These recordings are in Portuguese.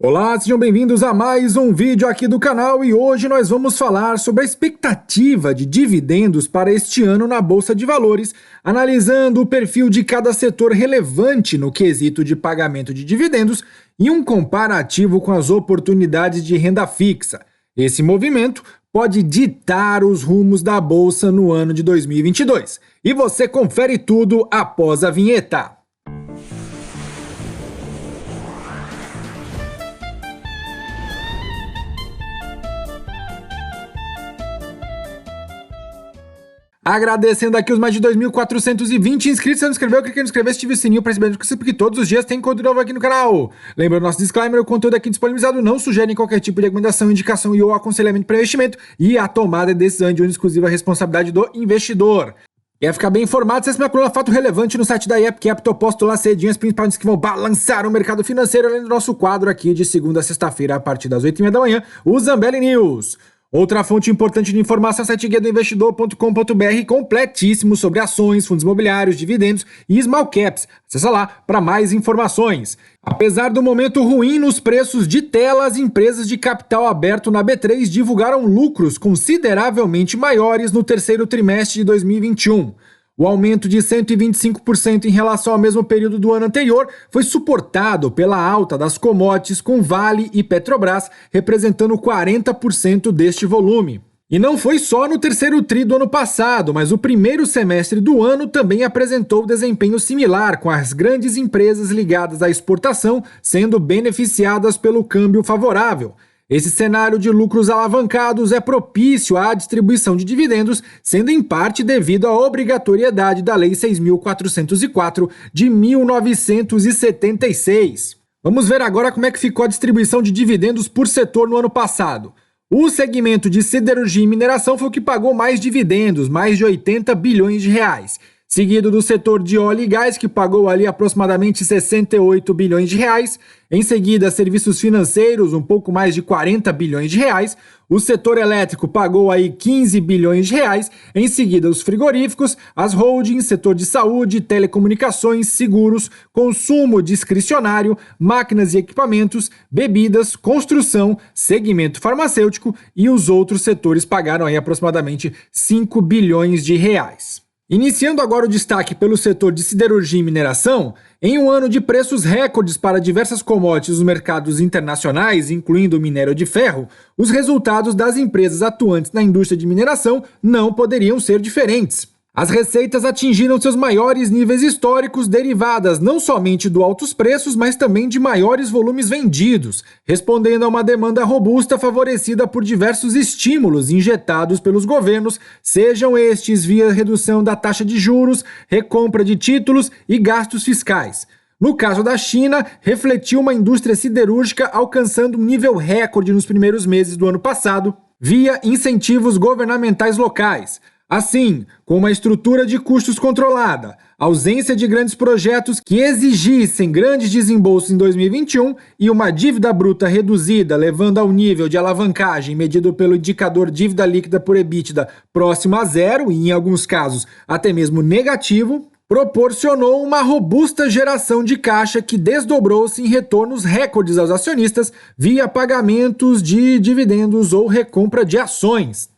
Olá, sejam bem-vindos a mais um vídeo aqui do canal e hoje nós vamos falar sobre a expectativa de dividendos para este ano na Bolsa de Valores, analisando o perfil de cada setor relevante no quesito de pagamento de dividendos e um comparativo com as oportunidades de renda fixa. Esse movimento pode ditar os rumos da Bolsa no ano de 2022. E você confere tudo após a vinheta. Agradecendo aqui os mais de 2.420 inscritos. Se não inscreveu, clique em inscrever, ative o sininho para receber notificações, porque todos os dias tem conteúdo novo aqui no canal. Lembrando nosso disclaimer, o conteúdo aqui disponibilizado não sugere qualquer tipo de recomendação, indicação e ou aconselhamento para investimento e a tomada de decisão de exclusiva responsabilidade do investidor. Quer ficar bem informado? Acesse minha coluna Fato Relevante no site da IEP Capital. Posto lá cedinho as principais notícias que vão balançar o mercado financeiro, além do nosso quadro aqui de segunda a sexta-feira, a partir das 8h30 da manhã, o Zambelli News. Outra fonte importante de informação é o site guiadoinvestidor.com.br, completíssimo sobre ações, fundos imobiliários, dividendos e small caps. Acessa lá para mais informações. Apesar do momento ruim nos preços de tela, as empresas de capital aberto na B3 divulgaram lucros consideravelmente maiores no terceiro trimestre de 2021. O aumento de 125% em relação ao mesmo período do ano anterior foi suportado pela alta das commodities, com Vale e Petrobras representando 40% deste volume. E não foi só no terceiro tri do ano passado, mas o primeiro semestre do ano também apresentou desempenho similar, com as grandes empresas ligadas à exportação sendo beneficiadas pelo câmbio favorável. Esse cenário de lucros alavancados é propício à distribuição de dividendos, sendo em parte devido à obrigatoriedade da Lei 6.404 de 1976. Vamos ver agora como é que ficou a distribuição de dividendos por setor no ano passado. O segmento de siderurgia e mineração foi o que pagou mais dividendos, mais de 80 bilhões de reais. Seguido do setor de óleo e gás, que pagou ali aproximadamente 68 bilhões de reais. Em seguida, serviços financeiros, um pouco mais de 40 bilhões de reais. O setor elétrico pagou aí 15 bilhões de reais. Em seguida, os frigoríficos, as holdings, setor de saúde, telecomunicações, seguros, consumo discricionário, máquinas e equipamentos, bebidas, construção, segmento farmacêutico e os outros setores pagaram aí aproximadamente 5 bilhões de reais. Iniciando agora o destaque pelo setor de siderurgia e mineração, em um ano de preços recordes para diversas commodities nos mercados internacionais, incluindo o minério de ferro, os resultados das empresas atuantes na indústria de mineração não poderiam ser diferentes. As receitas atingiram seus maiores níveis históricos, derivadas não somente dos altos preços, mas também de maiores volumes vendidos, respondendo a uma demanda robusta favorecida por diversos estímulos injetados pelos governos, sejam estes via redução da taxa de juros, recompra de títulos e gastos fiscais. No caso da China, refletiu uma indústria siderúrgica alcançando um nível recorde nos primeiros meses do ano passado, via incentivos governamentais locais. Assim, com uma estrutura de custos controlada, ausência de grandes projetos que exigissem grandes desembolsos em 2021 e uma dívida bruta reduzida, levando ao nível de alavancagem medido pelo indicador dívida líquida por EBITDA próximo a zero e, em alguns casos, até mesmo negativo, proporcionou uma robusta geração de caixa que desdobrou-se em retornos recordes aos acionistas via pagamentos de dividendos ou recompra de ações.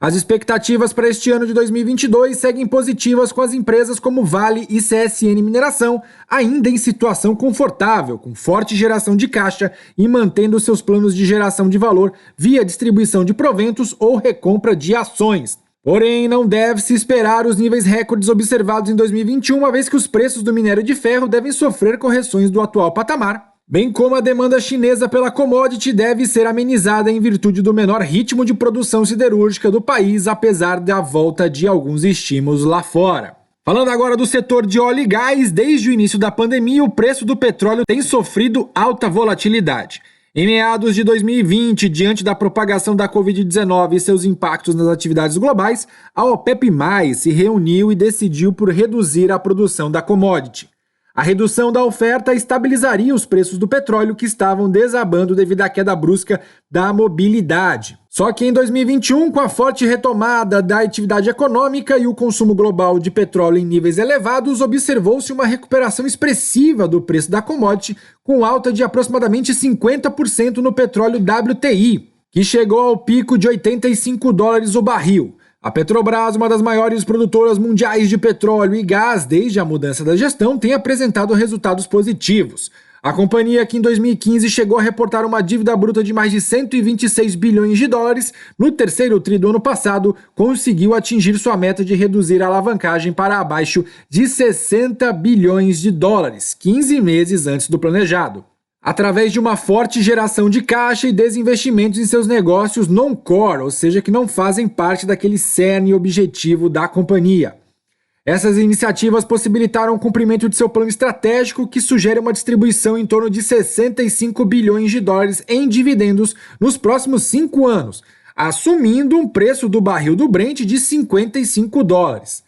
As expectativas para este ano de 2022 seguem positivas, com as empresas como Vale e CSN Mineração ainda em situação confortável, com forte geração de caixa e mantendo seus planos de geração de valor via distribuição de proventos ou recompra de ações. Porém, não deve-se esperar os níveis recordes observados em 2021, uma vez que os preços do minério de ferro devem sofrer correções do atual patamar, bem como a demanda chinesa pela commodity deve ser amenizada em virtude do menor ritmo de produção siderúrgica do país, apesar da volta de alguns estímulos lá fora. Falando agora do setor de óleo e gás, desde o início da pandemia, o preço do petróleo tem sofrido alta volatilidade. Em meados de 2020, diante da propagação da Covid-19 e seus impactos nas atividades globais, a OPEP+, se reuniu e decidiu por reduzir a produção da commodity. A redução da oferta estabilizaria os preços do petróleo que estavam desabando devido à queda brusca da mobilidade. Só que em 2021, com a forte retomada da atividade econômica e o consumo global de petróleo em níveis elevados, observou-se uma recuperação expressiva do preço da commodity, com alta de aproximadamente 50% no petróleo WTI, que chegou ao pico de $85 o barril. A Petrobras, uma das maiores produtoras mundiais de petróleo e gás desde a mudança da gestão, tem apresentado resultados positivos. A companhia, que em 2015 chegou a reportar uma dívida bruta de mais de 126 bilhões de dólares, no terceiro tri do ano passado, conseguiu atingir sua meta de reduzir a alavancagem para abaixo de 60 bilhões de dólares, 15 meses antes do planejado, através de uma forte geração de caixa e desinvestimentos em seus negócios non-core, ou seja, que não fazem parte daquele cerne objetivo da companhia. Essas iniciativas possibilitaram o cumprimento de seu plano estratégico, que sugere uma distribuição em torno de 65 bilhões de dólares em dividendos nos próximos 5 anos, assumindo um preço do barril do Brent de $55.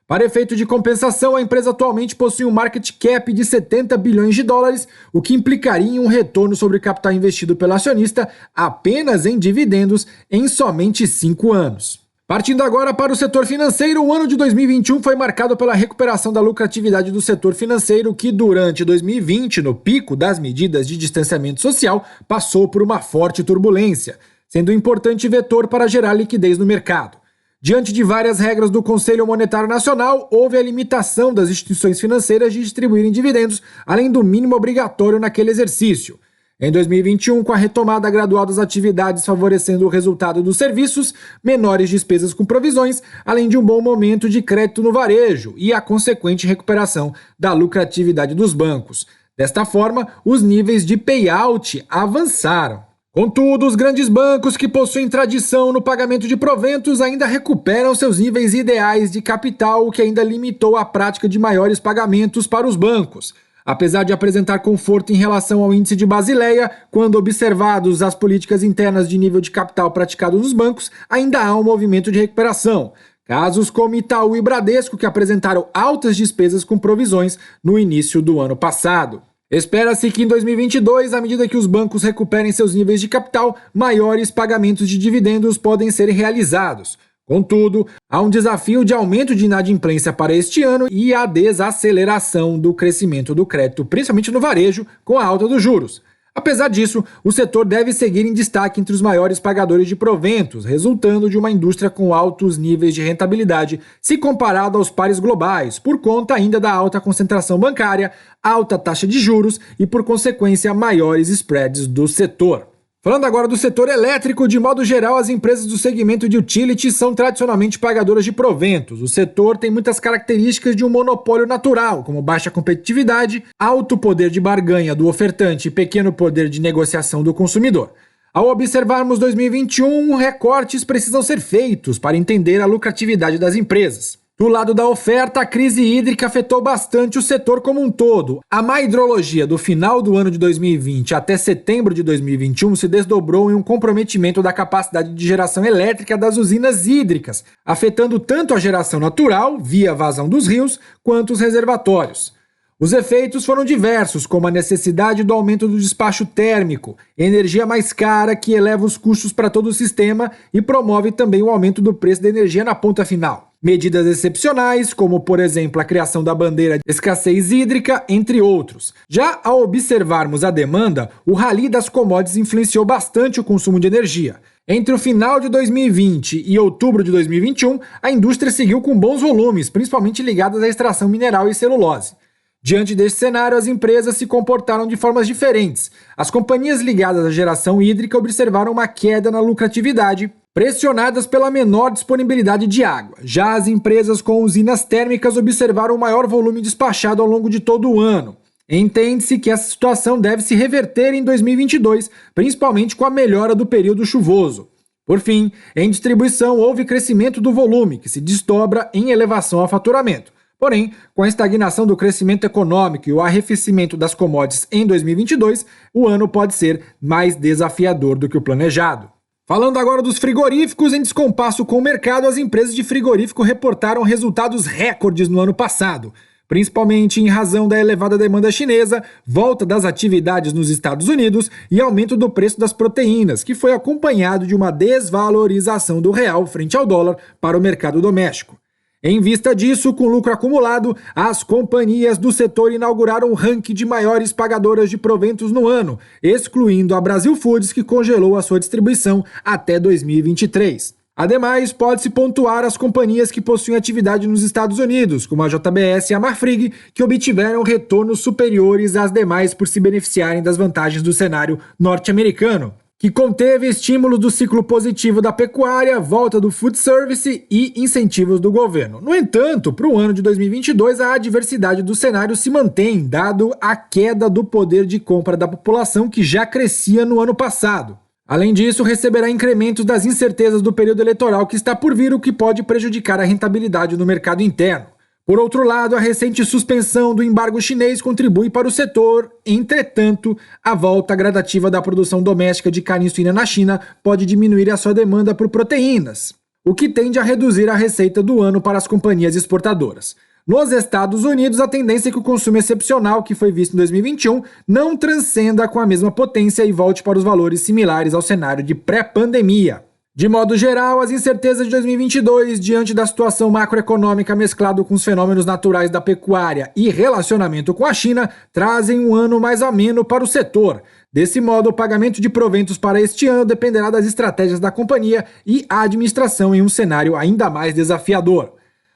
Para efeito de compensação, a empresa atualmente possui um market cap de 70 bilhões de dólares, o que implicaria em um retorno sobre o capital investido pelo acionista apenas em dividendos em somente 5 anos. Partindo agora para o setor financeiro, o ano de 2021 foi marcado pela recuperação da lucratividade do setor financeiro, que durante 2020, no pico das medidas de distanciamento social, passou por uma forte turbulência, sendo um importante vetor para gerar liquidez no mercado. Diante de várias regras do Conselho Monetário Nacional, houve a limitação das instituições financeiras de distribuírem dividendos, além do mínimo obrigatório naquele exercício. Em 2021, com a retomada gradual das atividades favorecendo o resultado dos serviços, menores despesas com provisões, além de um bom momento de crédito no varejo e a consequente recuperação da lucratividade dos bancos. Desta forma, os níveis de payout avançaram. Contudo, os grandes bancos que possuem tradição no pagamento de proventos ainda recuperam seus níveis ideais de capital, o que ainda limitou a prática de maiores pagamentos para os bancos. Apesar de apresentar conforto em relação ao índice de Basileia, quando observados as políticas internas de nível de capital praticados nos bancos, ainda há um movimento de recuperação. Casos como Itaú e Bradesco, que apresentaram altas despesas com provisões no início do ano passado. Espera-se que em 2022, à medida que os bancos recuperem seus níveis de capital, maiores pagamentos de dividendos podem ser realizados. Contudo, há um desafio de aumento de inadimplência para este ano e a desaceleração do crescimento do crédito, principalmente no varejo, com a alta dos juros. Apesar disso, o setor deve seguir em destaque entre os maiores pagadores de proventos, resultando de uma indústria com altos níveis de rentabilidade se comparado aos pares globais, por conta ainda da alta concentração bancária, alta taxa de juros e, por consequência, maiores spreads do setor. Falando agora do setor elétrico, de modo geral, as empresas do segmento de utility são tradicionalmente pagadoras de proventos. O setor tem muitas características de um monopólio natural, como baixa competitividade, alto poder de barganha do ofertante e pequeno poder de negociação do consumidor. Ao observarmos 2021, recortes precisam ser feitos para entender a lucratividade das empresas. Do lado da oferta, a crise hídrica afetou bastante o setor como um todo. A má hidrologia do final do ano de 2020 até setembro de 2021 se desdobrou em um comprometimento da capacidade de geração elétrica das usinas hídricas, afetando tanto a geração natural, via vazão dos rios, quanto os reservatórios. Os efeitos foram diversos, como a necessidade do aumento do despacho térmico, energia mais cara que eleva os custos para todo o sistema e promove também o aumento do preço da energia na ponta final. Medidas excepcionais, como por exemplo a criação da bandeira de escassez hídrica, entre outros. Já ao observarmos a demanda, o rally das commodities influenciou bastante o consumo de energia. Entre o final de 2020 e outubro de 2021, a indústria seguiu com bons volumes, principalmente ligadas à extração mineral e celulose. Diante deste cenário, as empresas se comportaram de formas diferentes. As companhias ligadas à geração hídrica observaram uma queda na lucratividade, pressionadas pela menor disponibilidade de água. Já as empresas com usinas térmicas observaram o maior volume despachado ao longo de todo o ano. Entende-se que essa situação deve se reverter em 2022, principalmente com a melhora do período chuvoso. Por fim, em distribuição houve crescimento do volume, que se desdobra em elevação ao faturamento. Porém, com a estagnação do crescimento econômico e o arrefecimento das commodities em 2022, o ano pode ser mais desafiador do que o planejado. Falando agora dos frigoríficos, em descompasso com o mercado, as empresas de frigorífico reportaram resultados recordes no ano passado. principalmente em razão da elevada demanda chinesa, volta das atividades nos Estados Unidos e aumento do preço das proteínas, que foi acompanhado de uma desvalorização do real frente ao dólar para o mercado doméstico. Em vista disso, com lucro acumulado, as companhias do setor inauguraram o ranking de maiores pagadoras de proventos no ano, excluindo a Brasil Foods, que congelou a sua distribuição até 2023. Ademais, pode-se pontuar as companhias que possuem atividade nos Estados Unidos, como a JBS e a Marfrig, que obtiveram retornos superiores às demais por se beneficiarem das vantagens do cenário norte-americano, que conteve estímulos do ciclo positivo da pecuária, volta do food service e incentivos do governo. No entanto, para o ano de 2022, a adversidade do cenário se mantém, dado a queda do poder de compra da população que já crescia no ano passado. Além disso, receberá incrementos das incertezas do período eleitoral que está por vir, o que pode prejudicar a rentabilidade no mercado interno. Por outro lado, a recente suspensão do embargo chinês contribui para o setor. Entretanto, a volta gradativa da produção doméstica de carne suína na China pode diminuir a sua demanda por proteínas, o que tende a reduzir a receita do ano para as companhias exportadoras. Nos Estados Unidos, a tendência é que o consumo excepcional que foi visto em 2021 não transcenda com a mesma potência e volte para os valores similares ao cenário de pré-pandemia. De modo geral, as incertezas de 2022, diante da situação macroeconômica mesclado com os fenômenos naturais da pecuária e relacionamento com a China, trazem um ano mais ameno para o setor. Desse modo, o pagamento de proventos para este ano dependerá das estratégias da companhia e a administração em um cenário ainda mais desafiador.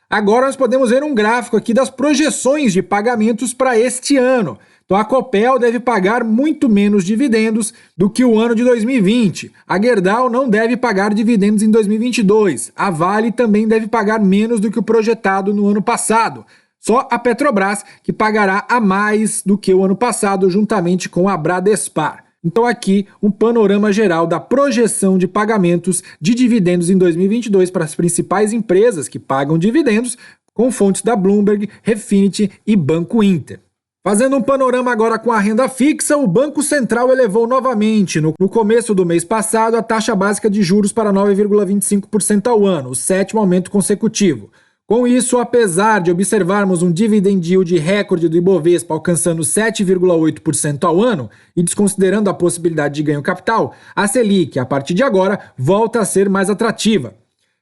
Agora nós podemos ver um gráfico aqui das projeções de pagamentos para este ano. Então a Copel deve pagar muito menos dividendos do que o ano de 2020. A Gerdau não deve pagar dividendos em 2022. A Vale também deve pagar menos do que o projetado no ano passado. Só a Petrobras que pagará a mais do que o ano passado, juntamente com a Bradespar. Então aqui um panorama geral da projeção de pagamentos de dividendos em 2022 para as principais empresas que pagam dividendos, com fontes da Bloomberg, Refinitiv e Banco Inter. Fazendo um panorama agora com a renda fixa, o Banco Central elevou novamente, no começo do mês passado, a taxa básica de juros para 9,25% ao ano, o 7º aumento consecutivo. Com isso, apesar de observarmos um dividend yield recorde do Ibovespa alcançando 7,8% ao ano e desconsiderando a possibilidade de ganho capital, a Selic, a partir de agora, volta a ser mais atrativa.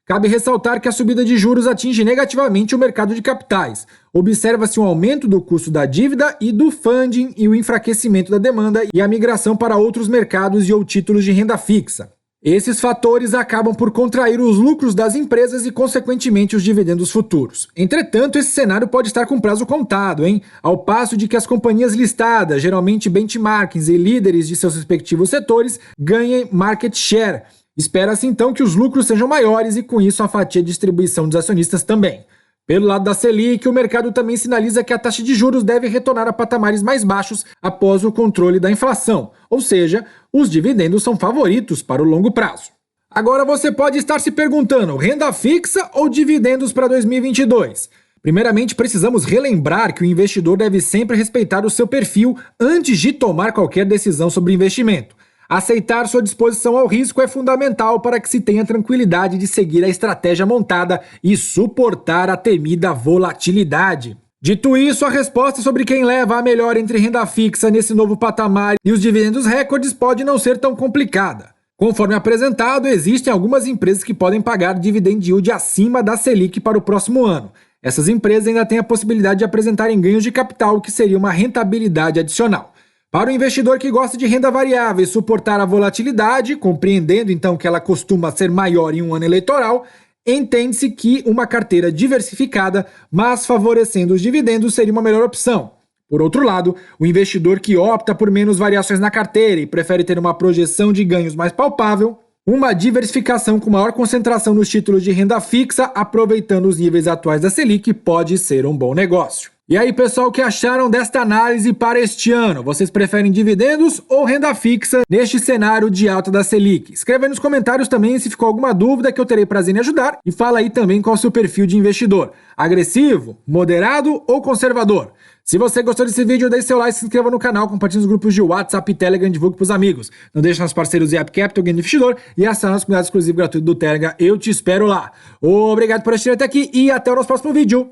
Cabe ressaltar que a subida de juros atinge negativamente o mercado de capitais. Observa-se um aumento do custo da dívida e do funding e o enfraquecimento da demanda e a migração para outros mercados e ou títulos de renda fixa. Esses fatores acabam por contrair os lucros das empresas e, consequentemente, os dividendos futuros. Entretanto, esse cenário pode estar com prazo contado, ao passo de que as companhias listadas, geralmente benchmarkings e líderes de seus respectivos setores, ganhem market share. Espera-se então que os lucros sejam maiores e, com isso, a fatia de distribuição dos acionistas também. Pelo lado da Selic, o mercado também sinaliza que a taxa de juros deve retornar a patamares mais baixos após o controle da inflação, ou seja, os dividendos são favoritos para o longo prazo. Agora você pode estar se perguntando, renda fixa ou dividendos para 2022? Primeiramente, precisamos relembrar que o investidor deve sempre respeitar o seu perfil antes de tomar qualquer decisão sobre investimento. Aceitar sua disposição ao risco é fundamental para que se tenha tranquilidade de seguir a estratégia montada e suportar a temida volatilidade. Dito isso, a resposta sobre quem leva a melhor entre renda fixa nesse novo patamar e os dividendos recordes pode não ser tão complicada. Conforme apresentado, existem algumas empresas que podem pagar dividend yield acima da Selic para o próximo ano. Essas empresas ainda têm a possibilidade de apresentarem ganhos de capital, o que seria uma rentabilidade adicional. Para o investidor que gosta de renda variável e suportar a volatilidade, compreendendo então que ela costuma ser maior em um ano eleitoral, entende-se que uma carteira diversificada, mas favorecendo os dividendos, seria uma melhor opção. Por outro lado, o investidor que opta por menos variações na carteira e prefere ter uma projeção de ganhos mais palpável, uma diversificação com maior concentração nos títulos de renda fixa, aproveitando os níveis atuais da Selic, pode ser um bom negócio. E aí, pessoal, o que acharam desta análise para este ano? Vocês preferem dividendos ou renda fixa neste cenário de alta da Selic? Escreva aí nos comentários também se ficou alguma dúvida, que eu terei prazer em ajudar. E fala aí também qual é o seu perfil de investidor. Agressivo, moderado ou conservador? Se você gostou desse vídeo, deixe seu like, se inscreva no canal, compartilhe nos grupos de WhatsApp e Telegram e divulgue para os amigos. Não deixe nossos parceiros Zap Capital, Game Investidor e acesse nosso comunidade exclusivo gratuito do Telegram. Eu te espero lá. Obrigado por assistir até aqui e até o nosso próximo vídeo.